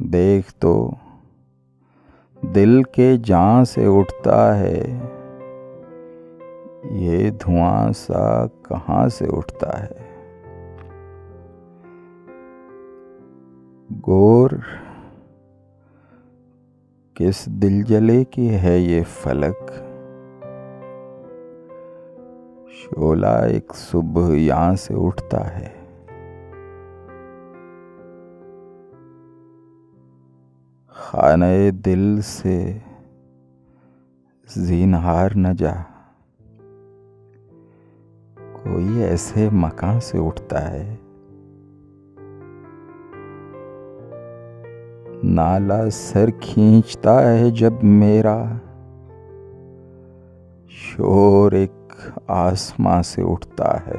देख तो दिल के जहाँ से उठता है, ये धुआं सा कहाँ से उठता है। गौर किस दिलजले की है ये फलक, शोला एक सुबह यहाँ से उठता है। खाने दिल से ज़ीनहार न जा, कोई ऐसे मकान से उठता है। नाला सर खींचता है जब मेरा, शोर एक आसमां से उठता है।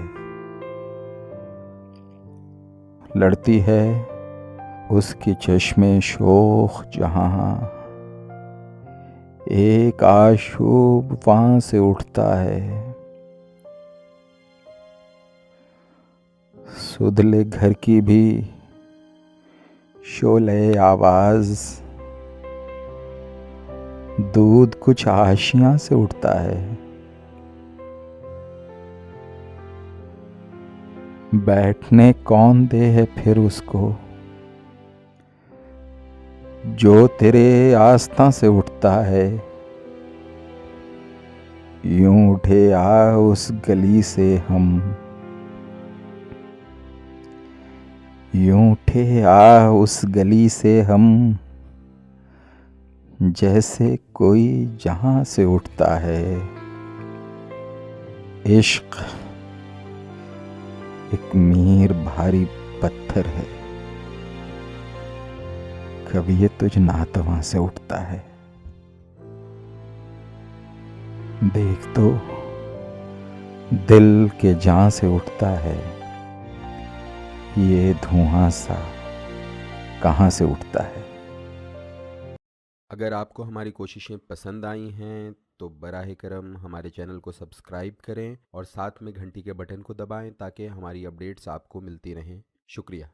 लड़ती है उसके चश्मे शोख जहां, एक आशूब वहां से उठता है। सुधले घर की भी शोले आवाज, दूध कुछ आशियां से उठता है। बैठने कौन दे है फिर उसको, जो तेरे आस्था से उठता है। यूं उठे आ उस गली से हम, यूं उठे आ उस गली से हम, जैसे कोई जहां से उठता है। इश्क एक मीर भारी पत्थर है, कभी ये तुझ नातवा से उठता है। देख तो दिल के जहां से उठता है, ये धुआं सा कहां से उठता है। अगर आपको हमारी कोशिशें पसंद आई हैं तो बराह करम हमारे चैनल को सब्सक्राइब करें और साथ में घंटी के बटन को दबाएं ताकि हमारी अपडेट्स आपको मिलती रहें। शुक्रिया।